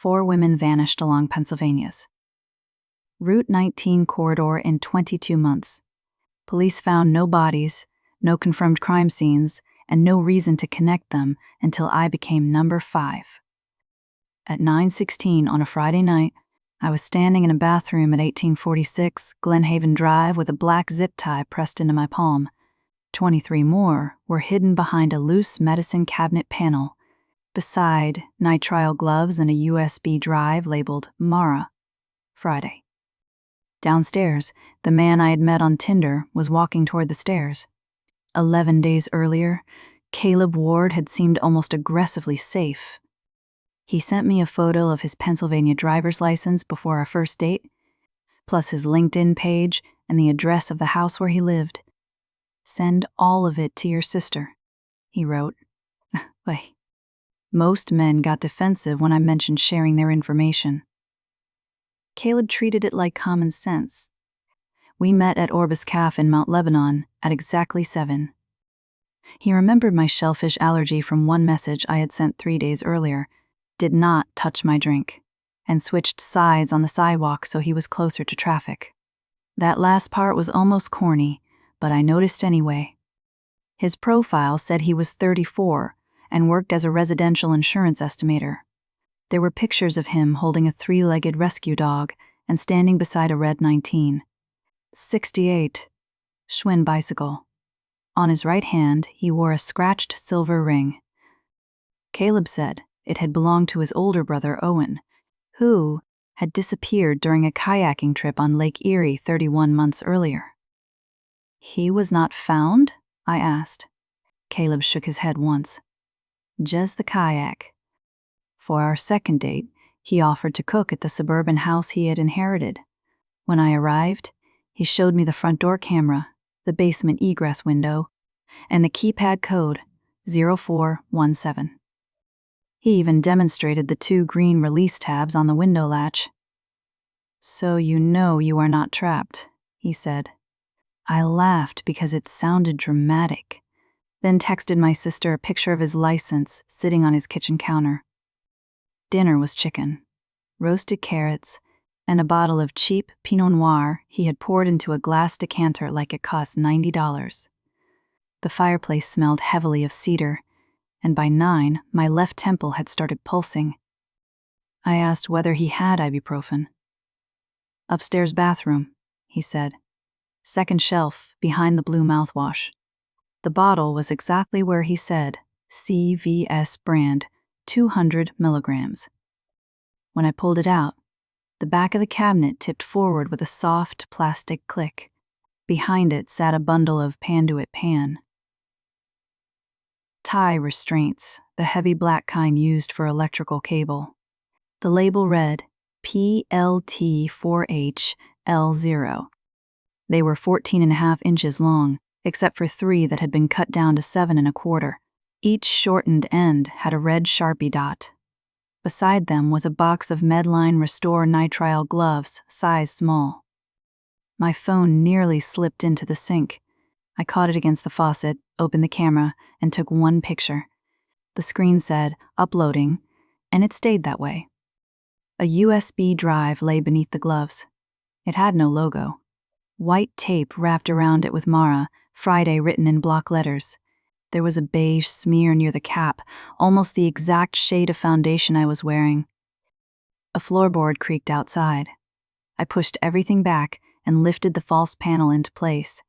4 women vanished along Pennsylvania's Route 19 corridor in 22 months. Police found no bodies, no confirmed crime scenes, and no reason to connect them until I became number 5. At 9:16 on a Friday night, I was standing in a bathroom at 1846 Glenhaven Drive with a black zip tie pressed into my palm. 23 more were hidden behind a loose medicine cabinet panel, beside nitrile gloves and a USB drive labeled Mara, Friday. Downstairs, the man I had met on Tinder was walking toward the stairs. 11 days earlier, Caleb Ward had seemed almost aggressively safe. He sent me a photo of his Pennsylvania driver's license before our first date, plus his LinkedIn page and the address of the house where he lived. "Send all of it to your sister," he wrote. Wait. Most men got defensive when I mentioned sharing their information. Caleb treated it like common sense. We met at Orbis Cafe in Mount Lebanon at exactly 7. He remembered my shellfish allergy from one message I had sent 3 days earlier, did not touch my drink, and switched sides on the sidewalk so he was closer to traffic. That last part was almost corny, but I noticed anyway. His profile said he was 34 and worked as a residential insurance estimator. There were pictures of him holding a 3-legged rescue dog and standing beside a red 19. 68 Schwinn bicycle. On his right hand, he wore a scratched silver ring. Caleb said it had belonged to his older brother, Owen, who had disappeared during a kayaking trip on Lake Erie 31 months earlier. "He was not found?" I asked. Caleb shook his head once. "Just the kayak." For our second date, he offered to cook at the suburban house he had inherited. When I arrived, he showed me the front door camera, the basement egress window, and the keypad code 0417. He even demonstrated the 2 green release tabs on the window latch. "So you know you are not trapped," he said. I laughed because it sounded dramatic, then texted my sister a picture of his license sitting on his kitchen counter. Dinner was chicken, roasted carrots, and a bottle of cheap Pinot Noir he had poured into a glass decanter like it cost $90. The fireplace smelled heavily of cedar, and by 9, my left temple had started pulsing. I asked whether he had ibuprofen. "Upstairs bathroom," he said. "Second shelf, behind the blue mouthwash." The bottle was exactly where he said, CVS brand, 200 milligrams. When I pulled it out, the back of the cabinet tipped forward with a soft plastic click. Behind it sat a bundle of Panduit Pan. Tie restraints, the heavy black kind used for electrical cable. The label read PLT4HL0. They were 14.5 inches long, except for 3 that had been cut down to 7.25. Each shortened end had a red Sharpie dot. Beside them was a box of Medline Restore nitrile gloves, size small. My phone nearly slipped into the sink. I caught it against the faucet, opened the camera, and took one picture. The screen said, "Uploading," and it stayed that way. A USB drive lay beneath the gloves. It had no logo. White tape wrapped around it with Mara, Friday written in block letters. There was a beige smear near the cap, almost the exact shade of foundation I was wearing. A floorboard creaked outside. I pushed everything back and lifted the false panel into place.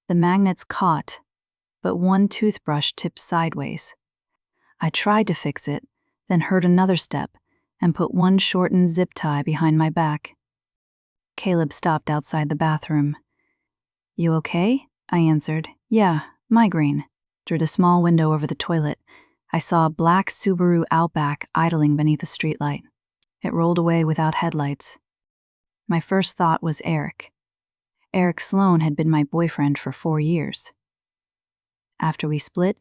The magnets caught, but one toothbrush tipped sideways. I tried to fix it, then heard another step and put one shortened zip tie behind my back. Caleb stopped outside the bathroom. "You okay?" I answered. "Yeah, migraine." Through the small window over the toilet, I saw a black Subaru Outback idling beneath a streetlight. It rolled away without headlights. My first thought was Eric. Eric Sloan had been my boyfriend for 4 years. After we split,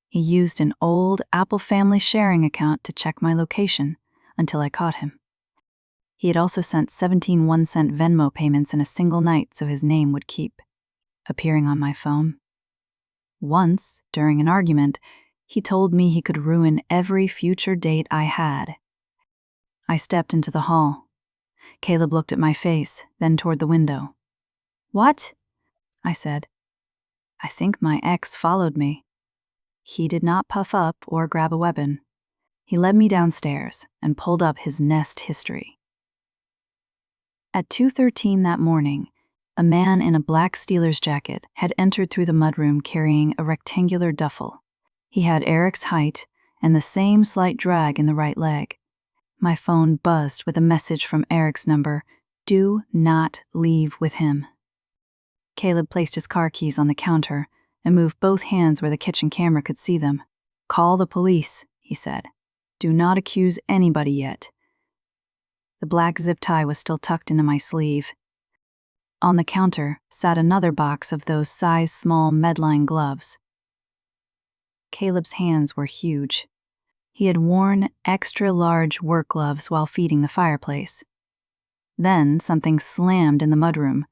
he used an old Apple family sharing account to check my location until I caught him. He had also sent 17 1-cent Venmo payments in a single night so his name would keep appearing on my phone. Once, during an argument, he told me he could ruin every future date I had. I stepped into the hall. Caleb looked at my face, then toward the window. "What?" I said. "I think my ex followed me." He did not puff up or grab a weapon. He led me downstairs and pulled up his Nest history. At 2:13 that morning, a man in a black Steelers jacket had entered through the mudroom carrying a rectangular duffel. He had Eric's height and the same slight drag in the right leg. My phone buzzed with a message from Eric's number, "Do not leave with him." Caleb placed his car keys on the counter and moved both hands where the kitchen camera could see them. "Call the police," he said. "Do not accuse anybody yet." The black zip tie was still tucked into my sleeve. On the counter sat another box of those size-small Medline gloves. Caleb's hands were huge. He had worn extra-large work gloves while feeding the fireplace. Then something slammed in the mudroom.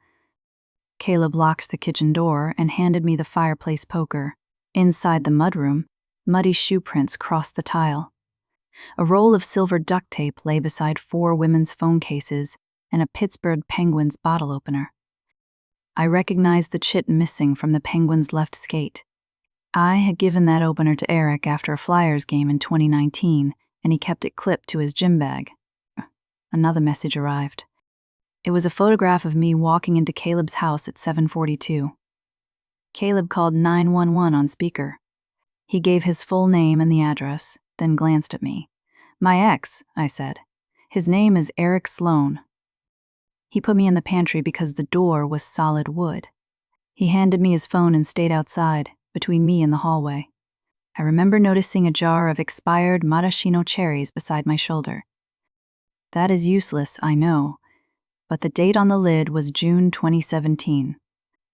Caleb locked the kitchen door and handed me the fireplace poker. Inside the mudroom, muddy shoe prints crossed the tile. A roll of silver duct tape lay beside 4 women's phone cases and a Pittsburgh Penguins bottle opener. I recognized the chit missing from the Penguins' left skate. I had given that opener to Eric after a Flyers game in 2019, and he kept it clipped to his gym bag. Another message arrived. It was a photograph of me walking into Caleb's house at 7:42. Caleb called 911 on speaker. He gave his full name and the address, then glanced at me. "My ex," I said. "His name is Eric Sloan." He put me in the pantry because the door was solid wood. He handed me his phone and stayed outside, between me and the hallway. I remember noticing a jar of expired maraschino cherries beside my shoulder. That is useless, I know, but the date on the lid was June 2017,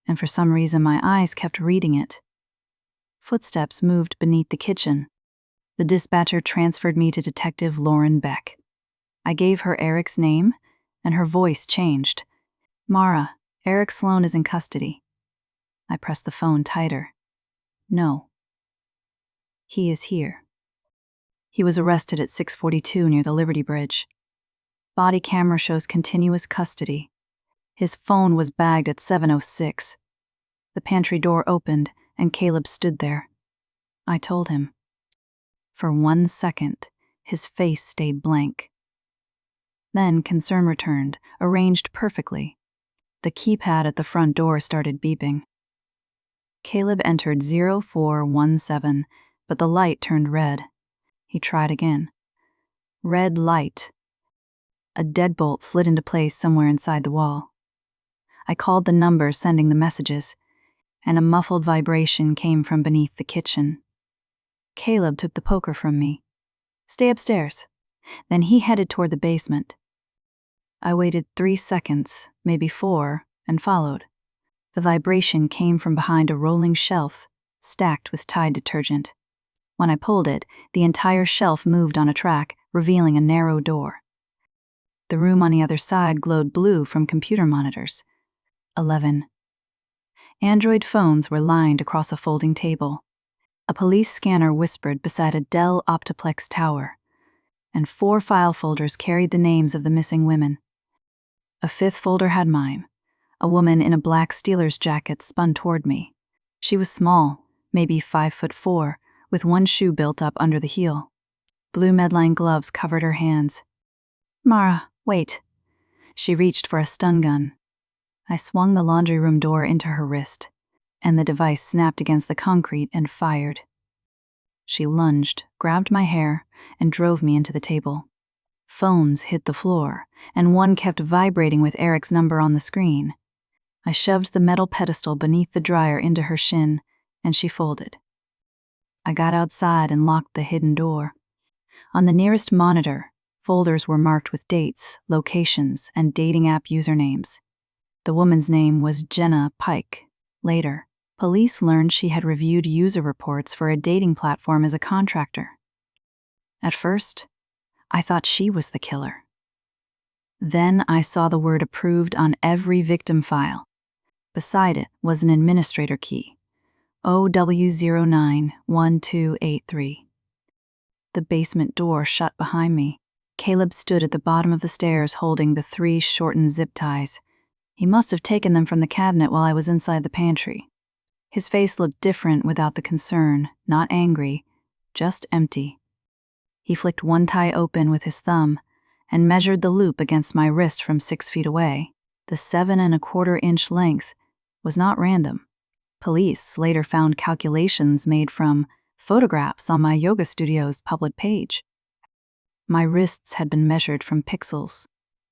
and for some reason my eyes kept reading it. Footsteps moved beneath the kitchen. The dispatcher transferred me to Detective Lauren Beck. I gave her Eric's name, and her voice changed. "Mara, Eric Sloan is in custody." I pressed the phone tighter. "No. He is here." He was arrested at 6:42 near the Liberty Bridge. Body camera shows continuous custody. His phone was bagged at 7:06. The pantry door opened, and Caleb stood there. I told him. For 1 second, his face stayed blank. Then concern returned, arranged perfectly. The keypad at the front door started beeping. Caleb entered 0417, but the light turned red. He tried again. Red light. A deadbolt slid into place somewhere inside the wall. I called the number sending the messages, and a muffled vibration came from beneath the kitchen. Caleb took the poker from me. "Stay upstairs." Then he headed toward the basement. I waited 3 seconds, maybe 4, and followed. The vibration came from behind a rolling shelf, stacked with Tide detergent. When I pulled it, the entire shelf moved on a track, revealing a narrow door. The room on the other side glowed blue from computer monitors. 11. Android phones were lined across a folding table. A police scanner whispered beside a Dell Optiplex tower, and 4 file folders carried the names of the missing women. A 5th folder had mine. A woman in a black Steelers jacket spun toward me. She was small, maybe 5'4", with one shoe built up under the heel. Blue Medline gloves covered her hands. "Mara, wait." She reached for a stun gun. I swung the laundry room door into her wrist, and the device snapped against the concrete and fired. She lunged, grabbed my hair, and drove me into the table. Phones hit the floor, and one kept vibrating with Eric's number on the screen. I shoved the metal pedestal beneath the dryer into her shin, and she folded. I got outside and locked the hidden door. On the nearest monitor, folders were marked with dates, locations, and dating app usernames. The woman's name was Jenna Pike. Later, police learned she had reviewed user reports for a dating platform as a contractor. At first, I thought she was the killer. Then I saw the word approved on every victim file. Beside it was an administrator key, OW091283. The basement door shut behind me. Caleb stood at the bottom of the stairs holding the 3 shortened zip ties. He must have taken them from the cabinet while I was inside the pantry. His face looked different without the concern, not angry, just empty. He flicked one tie open with his thumb and measured the loop against my wrist from 6 feet away. The 7¼ inch length was not random. Police later found calculations made from photographs on my yoga studio's public page. My wrists had been measured from pixels.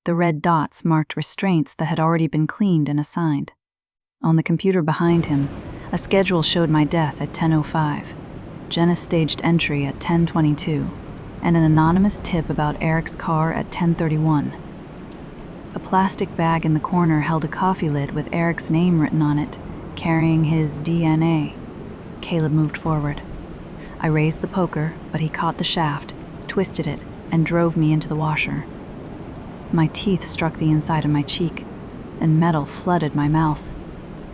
The red dots marked restraints that had already been cleaned and assigned. On the computer behind him, a schedule showed my death at 10:05, Jenna's staged entry at 10:22, and an anonymous tip about Eric's car at 10:31. A plastic bag in the corner held a coffee lid with Eric's name written on it, carrying his DNA. Caleb moved forward. I raised the poker, but he caught the shaft, twisted it, and drove me into the washer. My teeth struck the inside of my cheek, and metal flooded my mouth.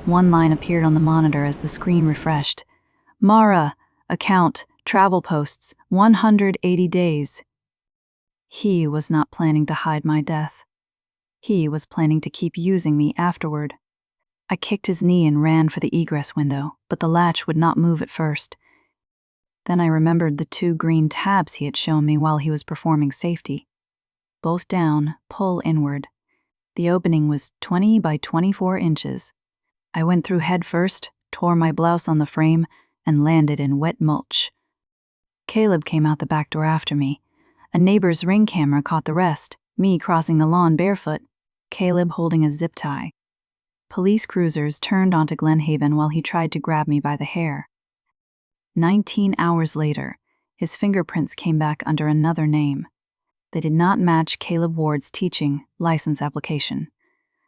One line appeared on the monitor as the screen refreshed. Mara, account, travel posts, 180 days. He was not planning to hide my death. He was planning to keep using me afterward. I kicked his knee and ran for the egress window, but the latch would not move at first. Then I remembered the 2 green tabs he had shown me while he was performing safety. Both down, pull inward. The opening was 20 by 24 inches. I went through head first, tore my blouse on the frame, and landed in wet mulch. Caleb came out the back door after me. A neighbor's Ring camera caught the rest, me crossing the lawn barefoot, Caleb holding a zip tie. Police cruisers turned onto Glenhaven while he tried to grab me by the hair. 19 hours later, his fingerprints came back under another name. They did not match Caleb Ward's teaching license application.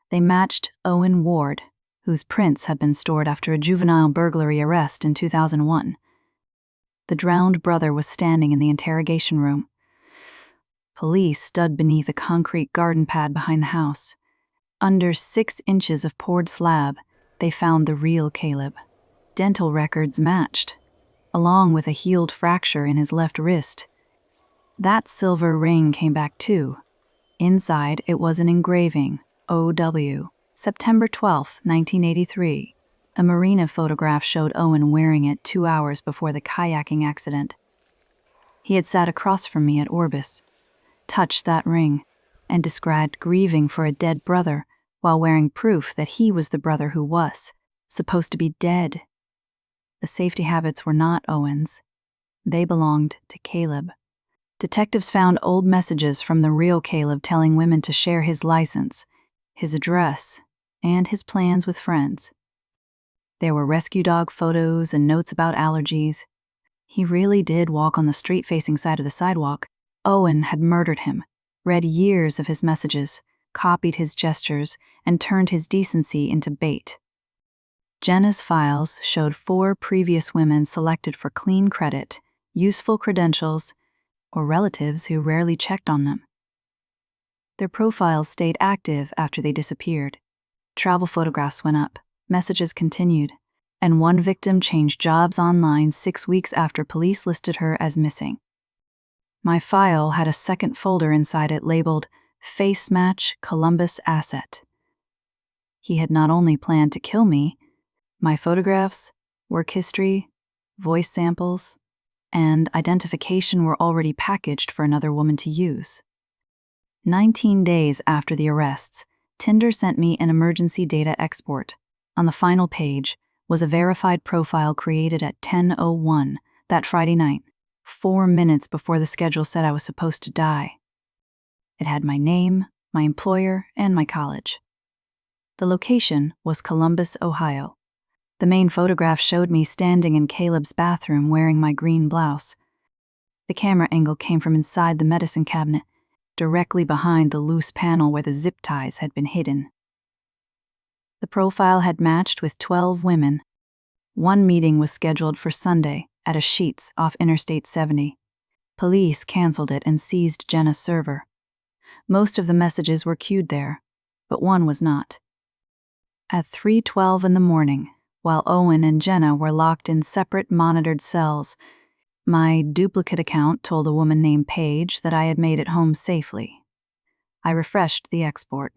They matched Owen Ward, whose prints had been stored after a juvenile burglary arrest in 2001. The drowned brother was standing in the interrogation room. Police stood beneath a concrete garden pad behind the house. Under 6 inches of poured slab, they found the real Caleb. Dental records matched, along with a healed fracture in his left wrist. That silver ring came back too. Inside, it was an engraving, OW, September 12, 1983. A marina photograph showed Owen wearing it 2 hours before the kayaking accident. He had sat across from me at Orbis, touched that ring, and described grieving for a dead brother while wearing proof that he was the brother who was supposed to be dead. The safety habits were not Owen's. They belonged to Caleb. Detectives found old messages from the real Caleb telling women to share his license, his address, and his plans with friends. There were rescue dog photos and notes about allergies. He really did walk on the street-facing side of the sidewalk. Owen had murdered him, read years of his messages, copied his gestures, and turned his decency into bait. Jenna's files showed 4 previous women selected for clean credit, useful credentials, or relatives who rarely checked on them. Their profiles stayed active after they disappeared. Travel photographs went up, messages continued, and one victim changed jobs online 6 weeks after police listed her as missing. My file had a second folder inside it labeled Face Match Columbus Asset. He had not only planned to kill me, my photographs, work history, voice samples, and identification were already packaged for another woman to use. 19 days after the arrests, Tinder sent me an emergency data export. On the final page was a verified profile created at 10:01 that Friday night, 4 minutes before the schedule said I was supposed to die. It had my name, my employer, and my college. The location was Columbus, Ohio. The main photograph showed me standing in Caleb's bathroom wearing my green blouse. The camera angle came from inside the medicine cabinet, directly behind the loose panel where the zip ties had been hidden. The profile had matched with 12 women. One meeting was scheduled for Sunday at a Sheetz off Interstate 70. Police canceled it and seized Jenna's server. Most of the messages were queued there, but one was not. At 3:12 in the morning, while Owen and Jenna were locked in separate monitored cells, My duplicate account told a woman named Paige that I had made it home safely. I refreshed the export.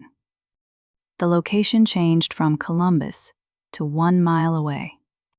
The location changed from Columbus to 1 mile away.